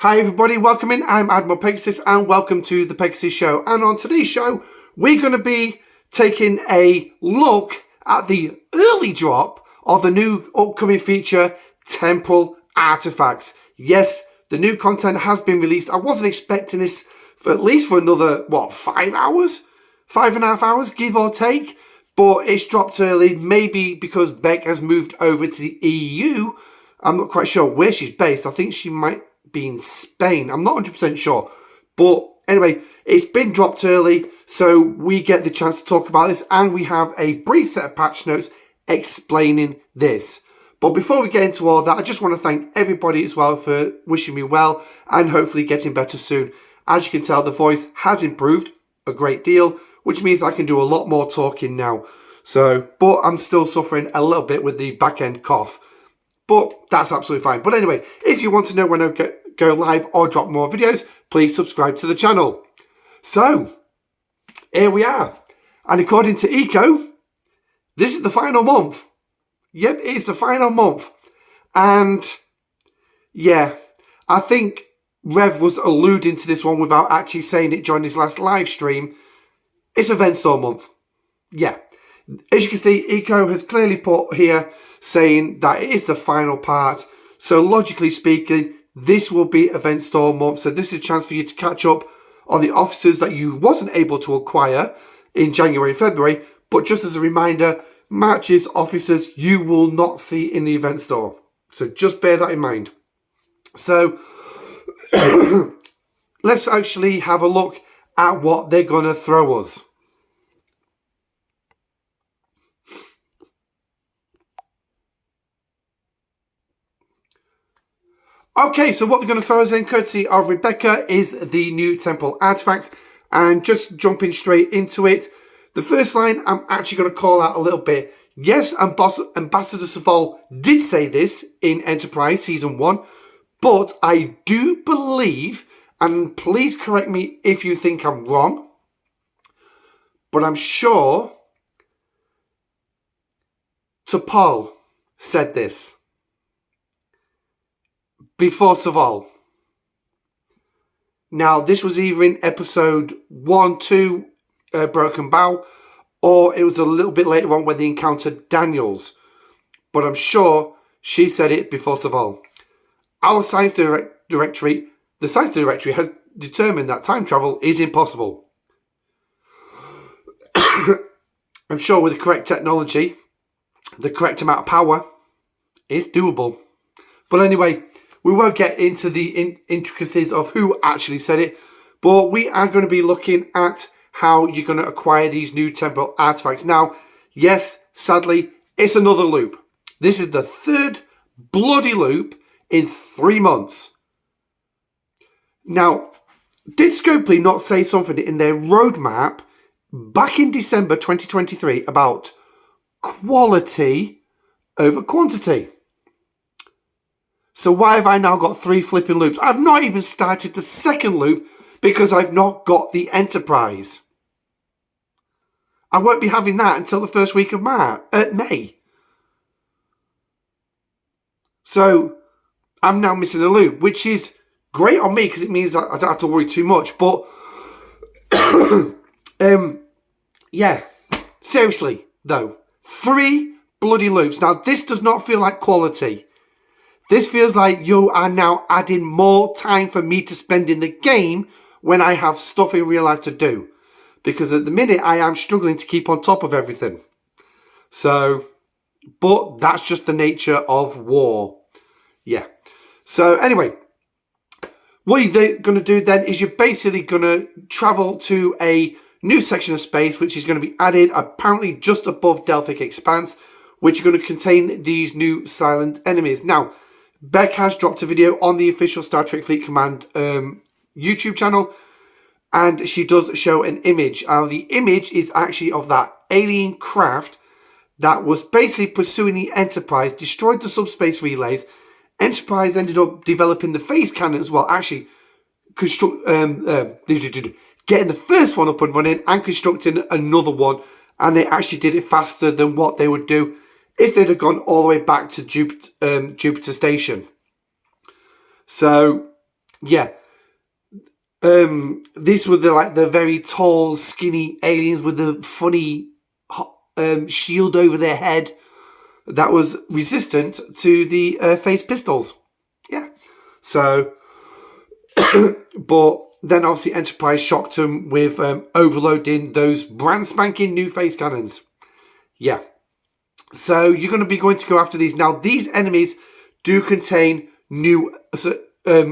Hi everybody, welcome in. I'm Admiral Pegasus and welcome to the Pegasus Show. And on today's show, we're going to be taking a look at the early drop of the new upcoming feature, Temporal Artifacts. Yes, the new content has been released. I wasn't expecting this for at least for another, 5 hours? 5.5 hours, give or take. But it's dropped early, maybe because Beck has moved over to the EU. I'm not quite sure where she's based. I think she might be in Spain. I'm not 100% sure. But anyway, it's been dropped early, so we get the chance to talk about this, and we have a brief set of patch notes explaining this. But before we get into all that, I just want to thank everybody as well for wishing me well and hopefully getting better soon. As you can tell, the voice has improved a great deal, which means I can do a lot more talking now. But I'm still suffering a little bit with the back end cough. But that's absolutely fine. But anyway, if you want to know when I go live or drop more videos, please subscribe to the channel. So, here we are. And according to Eco, this is the final month. Yep, it's the final month. And, yeah, I think Rev was alluding to this one without actually saying it during his last live stream. It's Event Store month. Yeah. As you can see, Eco has clearly put here saying that it is the final part. So logically speaking, this will be Event Store month. So this is a chance for you to catch up on the officers that you wasn't able to acquire in January and February. But just as a reminder, matches, officers, you will not see in the Event Store. So just bear that in mind. So let's actually have a look at what they're going to throw us. Okay, so what they're going to throw us in, courtesy of Rebecca, is the new Temporal Artifacts. And just jumping straight into it, the first line I'm actually going to call out a little bit. Yes, Ambassador Savol did say this in Enterprise Season 1, but I do believe, and please correct me if you think I'm wrong, but I'm sure T'Pol said this before Savol. Now, this was either in episode 1, 2, Broken Bow, or it was a little bit later on when they encountered Daniels. But I'm sure she said it before Savol. Our science directory, the science directory has determined that time travel is impossible. I'm sure with the correct technology, the correct amount of power, it's doable. But anyway, we won't get into the intricacies of who actually said it, but we are going to be looking at how you're going to acquire these new temporal artifacts. Now, yes, sadly, it's another loop. This is the third bloody loop in 3 months. Now, did Scopely not say something in their roadmap back in December 2023 about quality over quantity? So why have I now got 3 flipping loops? I've not even started the second loop because I've not got the Enterprise. I won't be having that until the first week of May. So I'm now missing a loop, which is great on me because it means I don't have to worry too much. But yeah, seriously though, 3 bloody loops. Now this does not feel like quality. This feels like you are now adding more time for me to spend in the game when I have stuff in real life to do. Because at the minute, I am struggling to keep on top of everything. So, but that's just the nature of war. Yeah. So anyway, what you're going to do then is you're basically going to travel to a new section of space, which is going to be added apparently just above Delphic Expanse, which are going to contain these new silent enemies. Now, Beck has dropped a video on the official Star Trek Fleet Command YouTube channel, and she does show an image. The image is actually of that alien craft that was basically pursuing the Enterprise, destroyed the subspace relays. Enterprise ended up developing the phase cannon as well, actually getting the first one up and running and constructing another one, and they actually did it faster than what they would do if they'd have gone all the way back to Jupiter Station. So yeah. These were the very tall, skinny aliens with the funny shield over their head that was resistant to the phase pistols. Yeah. So, but then obviously Enterprise shocked them with overloading those brand spanking new phase cannons. Yeah. So you're going to go after these. Now, these enemies do contain new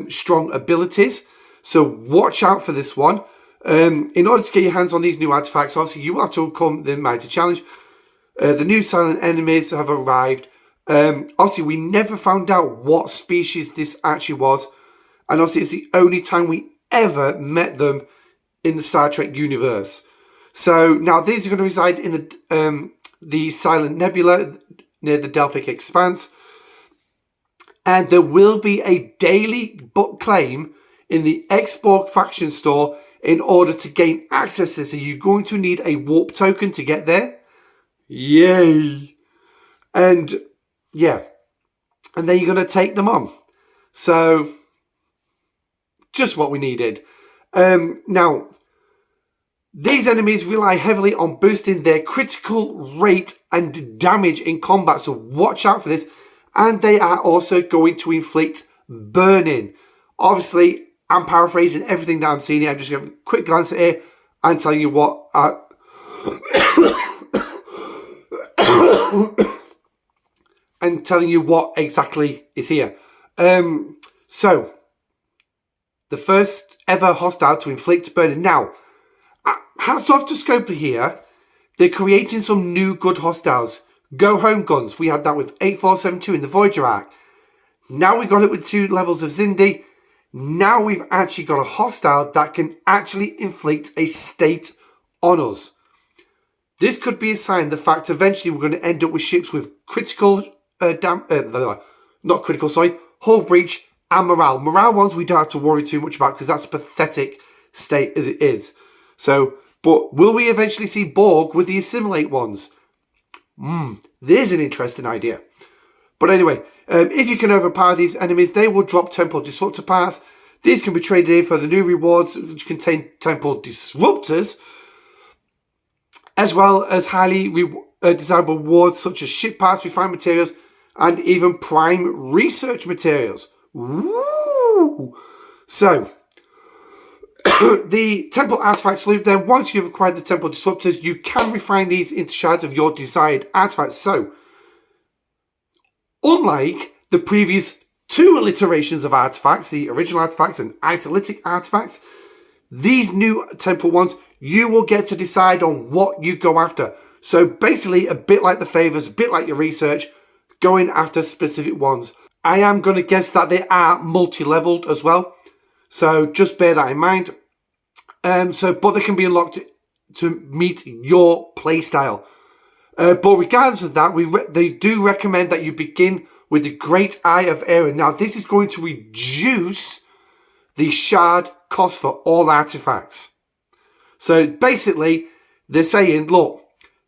strong abilities. So watch out for this one. In order to get your hands on these new artifacts, obviously you will have to overcome the mighty challenge. The new silent enemies have arrived. Obviously, we never found out what species this actually was. And obviously, it's the only time we ever met them in the Star Trek universe. So now these are going to reside in the Silent Nebula near the Delphic Expanse. And there will be a daily book claim in the Xborg faction store in order to gain access to this. So you're going to need a warp token to get there. Yay! And yeah, and then you're going to take them on. So just what we needed. Now, these enemies rely heavily on boosting their critical rate and damage in combat, so watch out for this. And they are also going to inflict burning. Obviously, I'm paraphrasing everything that I'm seeing here. I'm just going to quick glance at it and telling you what... and telling you what exactly is here. So, the first ever hostile to inflict burning. Now, hats off to Scoper here. They're creating some new good hostiles. Go home guns. We had that with 8472 in the Voyager arc. Now we got it with 2 levels of Xindi. Now we've actually got a hostile that can actually inflict a state on us. This could be a sign of the fact eventually we're going to end up with ships with critical, hull breach and morale. Morale ones we don't have to worry too much about because that's a pathetic state as it is. So, but will we eventually see Borg with the assimilate ones? There's an interesting idea. But anyway, if you can overpower these enemies, they will drop temporal disruptor parts. These can be traded in for the new rewards, which contain temporal disruptors, as well as highly desirable rewards such as ship parts, refined materials, and even prime research materials. Woo! So, the Temporal Artifacts loop, then once you've acquired the Temporal Disruptors, you can refine these into shards of your desired artifacts. So, unlike the previous 2 iterations of artifacts, the original artifacts and isolytic artifacts, these new temporal ones, you will get to decide on what you go after. So basically, a bit like the favors, a bit like your research, going after specific ones. I am going to guess that they are multi-leveled as well. So just bear that in mind. But they can be unlocked to meet your playstyle. But regardless of that, they do recommend that you begin with the Great Eye of Aaron. Now, this is going to reduce the shard cost for all artifacts. So basically, they're saying, look,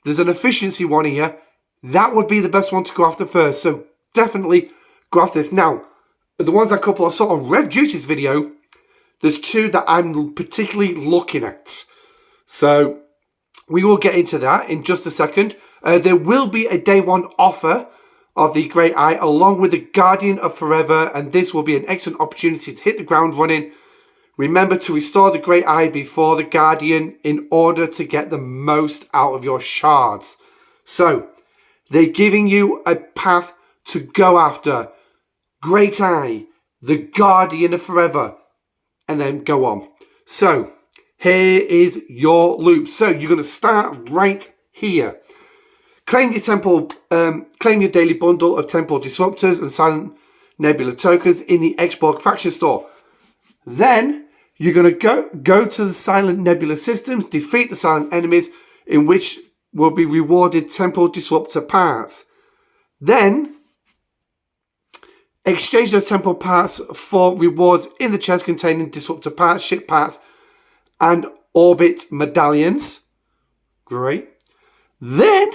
there's an efficiency one here. That would be the best one to go after first. So definitely go after this. Now, the ones that couple I saw on Rev Juice's video, there's 2 that I'm particularly looking at. So we will get into that in just a second. There will be a day 1 offer of the Great Eye along with the Guardian of Forever, and this will be an excellent opportunity to hit the ground running. Remember to restore the Great Eye before the Guardian in order to get the most out of your shards. So, they're giving you a path to go after. Great Eye, the Guardian of Forever, and then go on. So, here is your loop. So, you're going to start right here. Claim your daily bundle of Temporal Disruptors and Silent Nebula tokens in the Xborg faction store. Then you're going to go to the Silent Nebula systems, defeat the silent enemies, in which will be rewarded Temporal Disruptor parts. Then exchange those temporal parts for rewards in the chest containing disruptor parts, ship parts, and orbit medallions. Great. Then,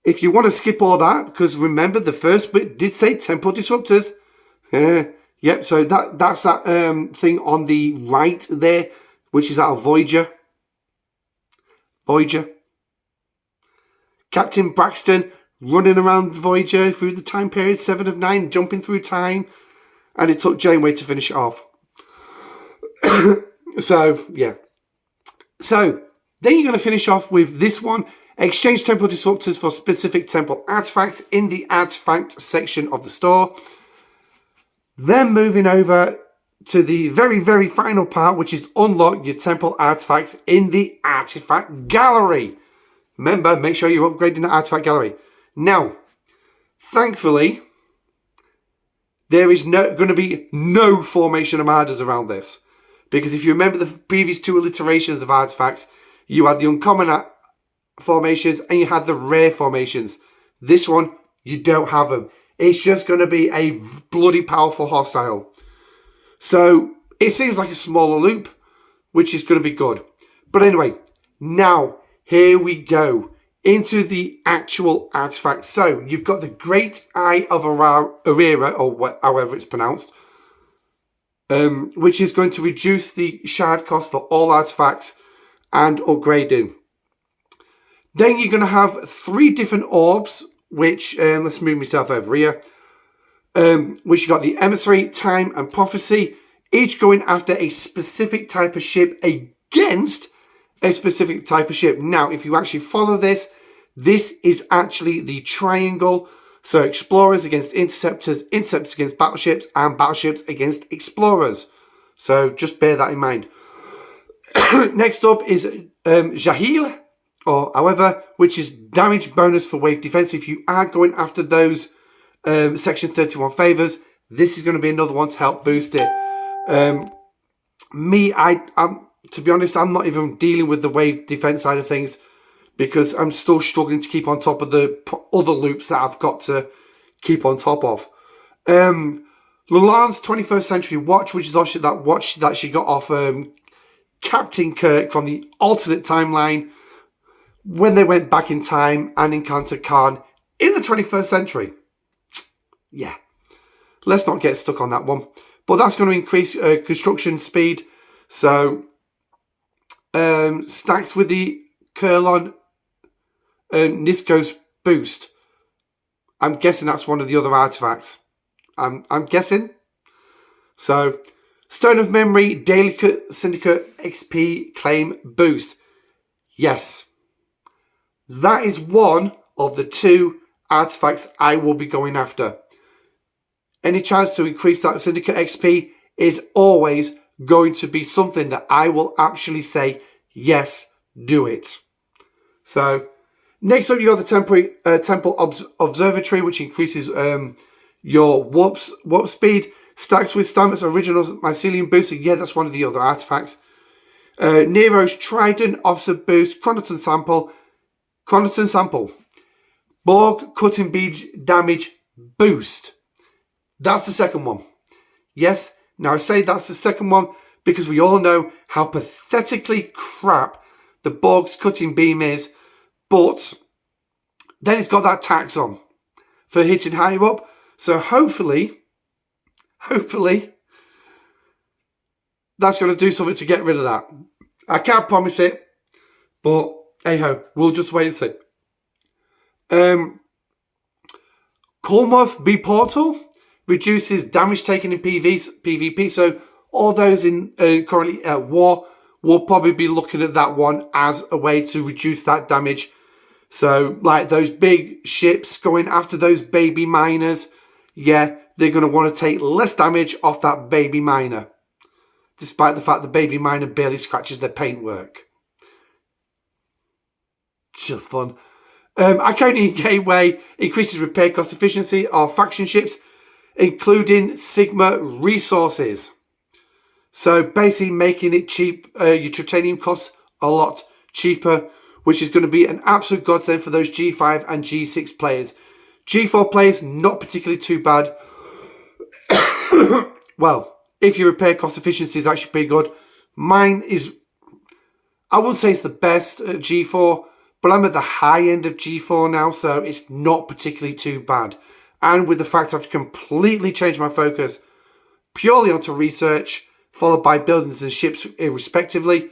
if you want to skip all that, because remember the first bit did say temporal disruptors, Yep, so that's that thing on the right there, which is out of Voyager. Captain Braxton running around Voyager through the time period, 7 of 9, jumping through time. And it took Janeway to finish it off. So, yeah. So, then you're going to finish off with this one. Exchange temporal disruptors for specific temporal artifacts in the artifact section of the store. Then moving over to the very, very final part, which is unlock your temporal artifacts in the artifact gallery. Remember, make sure you're upgrading the artifact gallery. Now, thankfully, there is going to be no formation armadas around this. Because if you remember the previous 2 iterations of artifacts, you had the uncommon formations and you had the rare formations. This one, you don't have them. It's just going to be a bloody powerful hostile. So, it seems like a smaller loop, which is going to be good. But anyway, now, here we go into the actual artifact. So, you've got the Great Eye of Arera, or however it's pronounced, which is going to reduce the shard cost for all artifacts and upgrading. Then you're going to have 3 different orbs, which, let's move myself over here, which you got the Emissary, Time and Prophecy, each going after a specific type of ship against a specific type of ship. Now, if you actually follow this, this is actually the triangle. So explorers against interceptors, interceptors against battleships, and battleships against explorers. So just bear that in mind. Next up is Jahil, or however, which is damage bonus for wave defense. If you are going after those Section 31 favors, this is going to be another one to help boost it. To be honest, I'm not even dealing with the wave defense side of things because I'm still struggling to keep on top of the other loops that I've got to keep on top of. Lalanne's 21st Century Watch, which is also that watch that she got off Captain Kirk from the alternate timeline when they went back in time and encountered Khan in the 21st century. Yeah, let's not get stuck on that one. But that's going to increase construction speed. So, stacks with the Kronon Nisco's boost. I'm guessing that's one of the other artifacts. I'm guessing. So, Stone of Memory, Daily Syndicate XP Claim Boost. Yes. That is one of the 2 artifacts I will be going after. Any chance to increase that Syndicate XP is always going to be something that I will actually say, yes, do it. So, next up you got the Temple Observatory, which increases your warp speed. Stacks with Stamets Original Mycelium Booster. Yeah, that's one of the other artifacts. Nero's Trident Officer Boost. Kronon Sample. Borg Cutting Beads Damage Boost. That's the second one. Yes, now I say that's the second one because we all know how pathetically crap the Borg's Cutting Beam is. But then it's got that tax on for hitting higher up. So hopefully, that's going to do something to get rid of that. I can't promise it, but hey ho, we'll just wait and see. Kulmoth B Portal reduces damage taken in PvP. So all those in currently at war will probably be looking at that one as a way to reduce that damage. So like those big ships going after those baby miners, yeah, they're going to want to take less damage off that baby miner. Despite the fact the baby miner barely scratches their paintwork. Just fun. Iconian Gateway increases repair cost efficiency of faction ships, including Sigma resources. So basically making it cheap, your titanium costs a lot cheaper, which is going to be an absolute godsend for those G5 and G6 players. G4 players, not particularly too bad. Well, if your repair cost efficiency is actually pretty good. Mine is, I wouldn't say it's the best at G4, but I'm at the high end of G4 now, so it's not particularly too bad. And with the fact I've completely changed my focus, purely onto research, followed by buildings and ships respectively.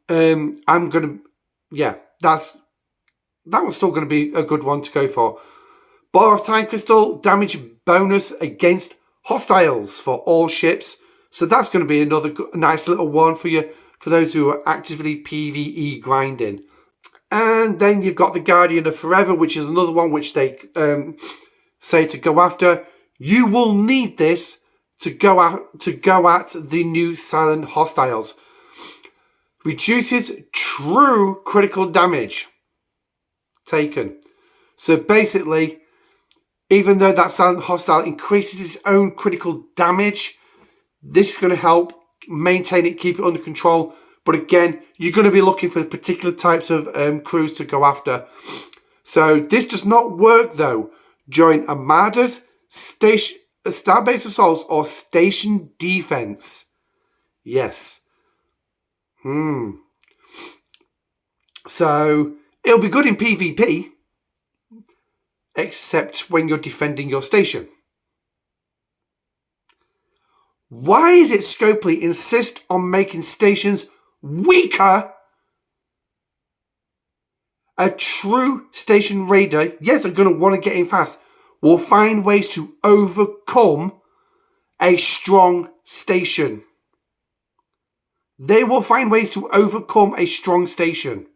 That one's still going to be a good one to go for. Bar of Time Crystal, damage bonus against hostiles for all ships. So that's going to be another nice little one for you, for those who are actively PvE grinding. And then you've got the Guardian of Forever, which is another one which they say to go after. You will need this to go at the new silent hostiles. Reduces true critical damage taken. So basically, even though that silent hostile increases its own critical damage, this is going to help maintain it, keep it under control. But again, you're going to be looking for particular types of crews to go after. So this does not work though during armadas, starbase assaults, or station defense. Yes. So it'll be good in PvP, except when you're defending your station. Why is it Scopely insist on making stations weaker? A true station raider, yes, I'm going to want to get in fast, will find ways to overcome a strong station. They will find ways to overcome a strong station.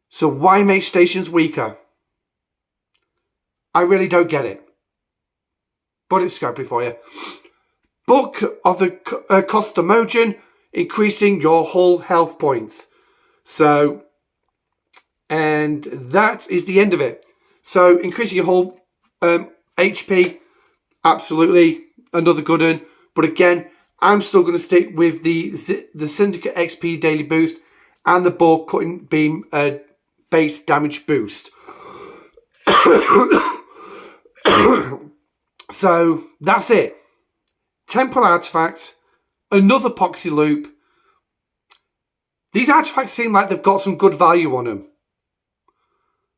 So why make stations weaker? I really don't get it. But it's Scopely for you. Book of the Costomogen, increasing your hull health points. So, and that is the end of it. So, increasing your hull HP, absolutely another good one. But again, I'm still going to stick with the Syndicate XP daily boost and the ball cutting beam base damage boost. So, that's it. Temporal Artifacts, another Poxy Loop. These artifacts seem like they've got some good value on them.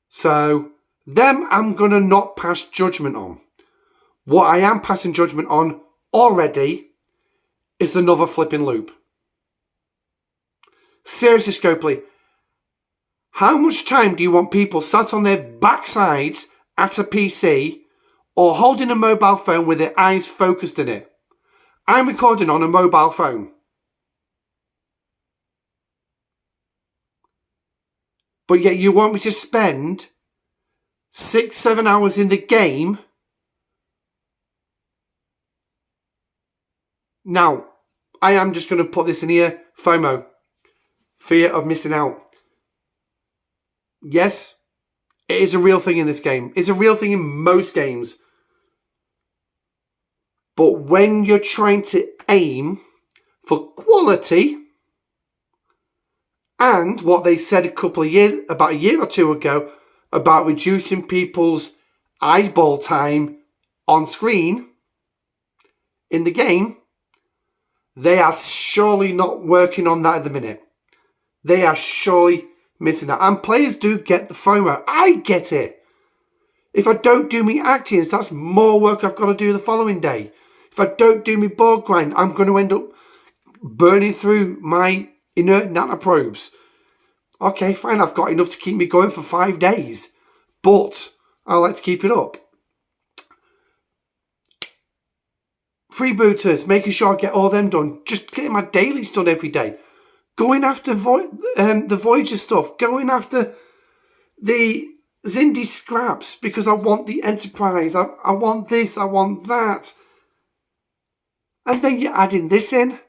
So, them I'm going to not pass judgment on. What I am passing judgment on already is another flipping loop. Seriously, Scopely, how much time do you want people sat on their backsides at a PC or holding a mobile phone with their eyes focused in it? I'm recording on a mobile phone. But yet you want me to spend 6-7 hours in the game? Now, I am just going to put this in here. FOMO. Fear of missing out. Yes, it is a real thing in this game. It's a real thing in most games. But when you're trying to aim for quality, and what they said about a year or two ago, about reducing people's eyeball time on screen in the game, they are surely not working on that at the minute. They are surely missing that. And players do get the FOMO. I get it. If I don't do me actions, that's more work I've got to do the following day. If I don't do my board grind, I'm going to end up burning through my inert nanoprobes. Okay, fine, I've got enough to keep me going for 5 days. But I'll let's keep it up. Freebooters, making sure I get all them done. Just getting my dailies done every day. Going after the Voyager stuff. Going after the Xindi scraps because I want the Enterprise. I want this, I want that. And then you're adding this in.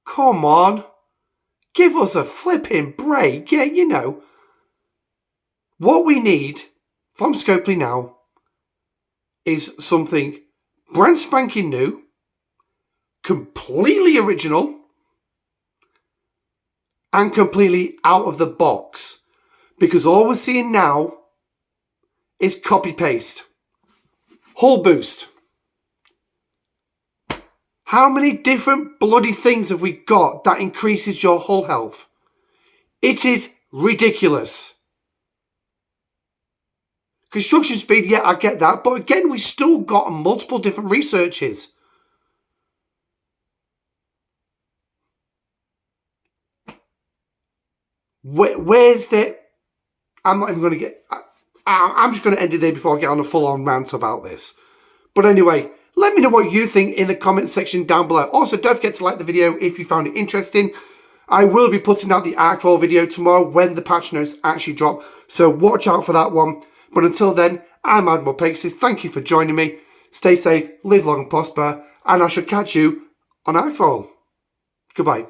Come on. Give us a flipping break. Yeah, you know. What we need from Scopely now is something brand spanking new, completely original, and completely out of the box. Because all we're seeing now is copy-paste. Hull boost. How many different bloody things have we got that increases your hull health? It is ridiculous. Construction speed, yeah, I get that. But again, we've still got multiple different researches. Where's the... I'm not even going to get... I'm just going to end it there before I get on a full-on rant about this. But anyway, let me know what you think in the comment section down below. Also, don't forget to like the video if you found it interesting. I will be putting out the Arcroll video tomorrow when the patch notes actually drop. So watch out for that one. But until then, I'm Admiral Pegasus. Thank you for joining me. Stay safe, live long and prosper. And I shall catch you on Arcroll. Goodbye.